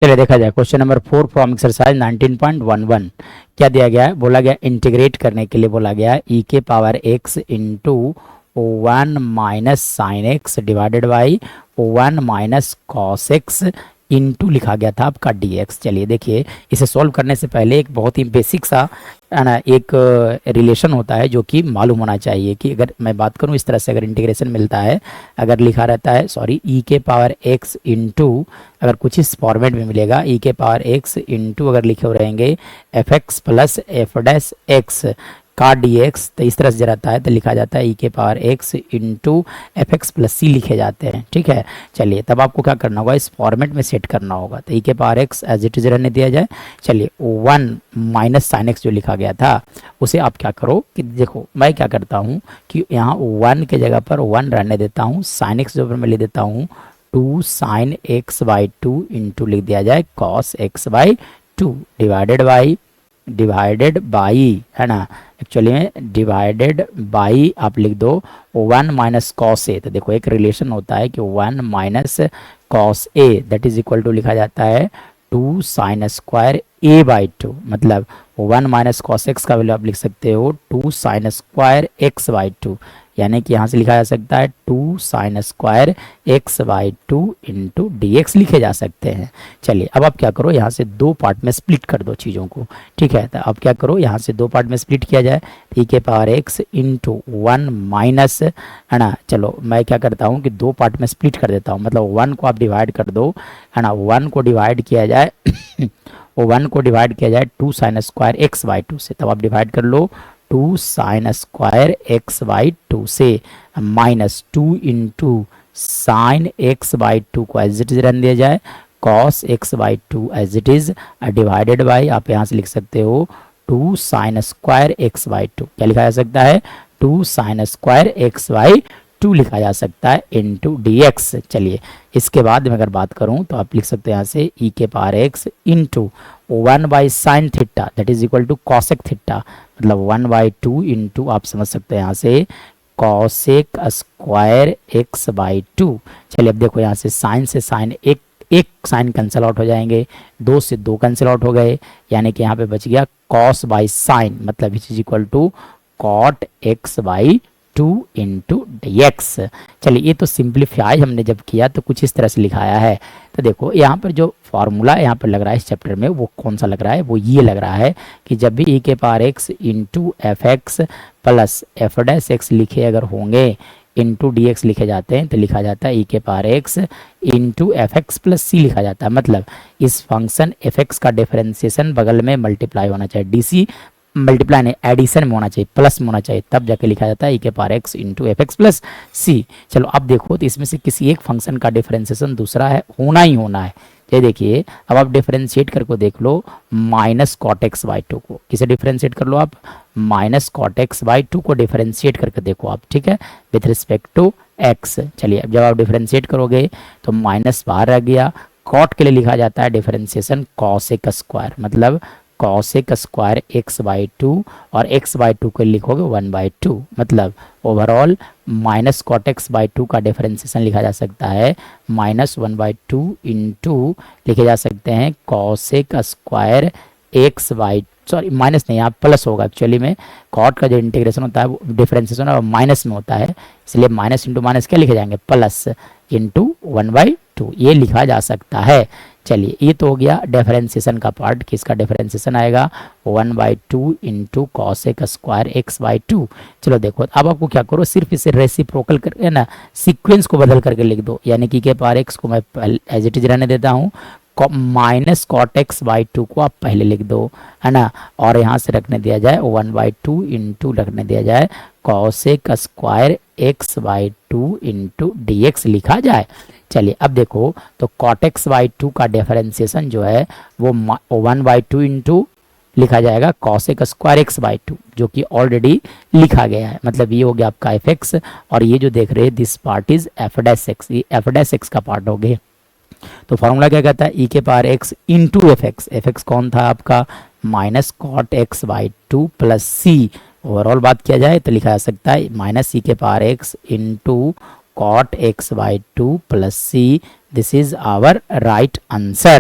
चलिए देखा जाए क्वेश्चन नंबर 4 फ्रॉम एक्सरसाइज 19.11। क्या दिया गया है? बोला गया इंटीग्रेट करने के लिए बोला गया ई के power x into 1 minus sine x divided by 1 minus cos x into लिखा गया था आपका डी एक्स। चलिए देखिए, इसे सॉल्व करने से पहले एक बहुत ही बेसिक सा ना एक रिलेशन होता है जो कि मालूम होना चाहिए कि अगर मैं बात करूं इस तरह से, अगर इंटीग्रेशन मिलता है, अगर लिखा रहता है ई के पावर एक्स इंटू, अगर कुछ इस फॉर्मेट में मिलेगा ई के पावर एक्स इंटू अगर लिखे हो रहेंगे F x plus F dash x का डी एक्स, तो इस तरह से रहता है तो लिखा जाता है ई के power x into f x plus c लिखे जाते हैं। ठीक है, चलिए तब आपको क्या करना होगा, इस फॉर्मेट में सेट करना होगा। तो ई के power x as it is रहने दिया जाए। चलिए 1 माइनस साइन एक्स जो लिखा गया था उसे आप क्या करो कि देखो, मैं क्या करता हूँ कि यहाँ 1 के जगह पर 1 रहने देता हूँ, साइन एक्स जो मैं ले देता हूँ 2 साइन एक्स बाई 2 इंटू लिख दिया जाए cos x by 2 divided by है ना, एक्चुअली में डिवाइडेड बाई आप लिख दो 1 माइनस कॉस ए। तो देखो एक रिलेशन होता है कि 1 minus cos a that is equal to लिखा जाता है 2 साइन स्क्वायर ए बाई 2, मतलब 1 माइनस कॉस एक्स का वैल्यू आप लिख सकते हो 2 साइन स्क्वायर एक्स बाई 2, यानी कि यहाँ से लिखा जा सकता है 2 sine square x by 2 into d x लिखे जा सकते हैं। चलिए अब आप क्या करो, यहाँ से दो पार्ट में स्प्लिट कर दो चीज़ों को। ठीक है, तो अब क्या करो, यहाँ से दो पार्ट में स्प्लिट किया जाए, ई के पावर एक्स इंटू 1 माइनस है ना। चलो मैं क्या करता हूँ कि दो पार्ट में स्प्लिट कर देता हूँ, मतलब 1 को आप डिवाइड कर दो है ना, 1 को डिवाइड किया जाए वो 1 को डिवाइड किया जाए 2 साइन स्क्वायर एक्स बाई 2 से, तब आप डिवाइड कर लो 2 साइन स्क्वायर एक्स बाई 2 से, minus 2 into sine x by 2 को एज इट इज रन दिया जाए cos x by 2 as it is divided by, आप यहाँ से लिख सकते हो 2 साइन स्क्वायर एक्स बाई 2, क्या लिखा जा सकता है 2 साइन स्क्वायर एक्स बाई 2 लिखा जा सकता है इंटू डी एक्स। चलिए इसके बाद में अगर बात करूं तो आप लिख सकते हैं यहाँ से ई के power x into 1 by sine theta that is equal to cosec theta, मतलब 1 बाई 2 इंटू आप समझ सकते हैं यहाँ से कॉसेक स्क्वायर एक्स बाई 2। चलिए अब देखो यहाँ से साइन एक साइन कैंसिल आउट हो जाएंगे, 2 से 2 कैंसिल आउट हो गए, यानी कि यहाँ पे बच गया कॉस बाई साइन, मतलब which is equal to cot x by 2 into d x. चलिए ये तो सिंप्लीफाई हमने जब किया तो कुछ इस तरह से लिखाया है। तो देखो यहाँ पर जो फॉर्मूला यहाँ पर लग रहा है इस चैप्टर में वो कौन सा लग रहा है, वो ये लग रहा है कि जब भी ई के power x into f x plus F dash x लिखे अगर होंगे इंटू डी एक्स लिखे जाते हैं तो लिखा जाता है ई के power x into f x plus c लिखा जाता है, मतलब इस फंक्शन एफ एक्स का डिफरेंशिएशन बगल में मल्टीप्लाई होना चाहिए, डी सी मल्टीप्लाई नहीं एडिशन में होना चाहिए, प्लस में होना चाहिए, तब जाके लिखा जाता है ई के power x into f x plus c. चलो अब देखो तो इसमें से किसी एक फंक्शन का डिफरेंशिएशन दूसरा है, होना ही होना है। ये देखिए अब आप डिफरेंशिएट करके देख लो माइनस कॉट एक्स बाई 2 को, किसे डिफरेंशिएट कर लो आप, माइनस कॉट एक्स बाई 2 को डिफरेंशिएट करके देखो आप। ठीक है, विथ रिस्पेक्ट टू एक्स। चलिए अब जब आप डिफरेंशिएट करोगे तो माइनस बाहर रह गया, कॉट के लिए लिखा जाता है डिफरेंशिएशन कॉसेक स्क्वायर, मतलब कॉसेक स्क्वायर एक्स बाई 2 और एक्स बाई 2 को लिखोगे 1 बाई 2, मतलब overall minus cot x by 2 का डिफरेंशिएशन लिखा जा सकता है माइनस 1 बाई 2 इंटू लिखे जा सकते हैं cosec square x by, sorry minus नहीं यहाँ प्लस होगा, एक्चुअली में कॉट का जो इंटीग्रेशन होता है वो डिफरेंशिएशन है माइनस में होता है, इसलिए माइनस इंटू माइनस क्या लिखे जाएंगे प्लस इंटू 1 बाई 2 ये लिखा जा सकता है। चलिए ये तो हो गया डिफरेंशिएशन का पार्ट, किसका डिफरेंशिएशन आएगा 1 by 2 into cosec square x by 2। चलो देखो अब आपको क्या करो, सिर्फ इसे रेसिप्रोकल करके ना सीक्वेंस को बदल करके लिख दो, यानी कि के पावर एक्स को मैं एज इट इज रहने देता हूँ, माइनस कॉट एक्स बाई 2 को आप पहले लिख दो है ना, और यहाँ से रखने दिया जाए 1 बाई 2 इंटू रखने दिया जाए cosec square x by 2 into d x लिखा जाए। चलिए अब देखो तो कॉट एक्स बाई 2 का डिफरेंशिएशन जो है वो 1 बाई 2 इंटू लिखा जाएगा कॉसेक स्क्वायर एक्स बाई 2 जो कि ऑलरेडी लिखा गया है, मतलब ये हो गया आपका एफ एक्स, और ये जो देख रहे हैं this part is f dash x, ये एफ डैश एक्स का पार्ट हो गया। तो फॉर्मूला क्या कहता है ई के power x into f x कौन था आपका minus cot x by 2 plus c, overall बात किया जाए तो लिखा जा सकता है माइनस ई के power x into cot x by 2 plus c, this is our right answer।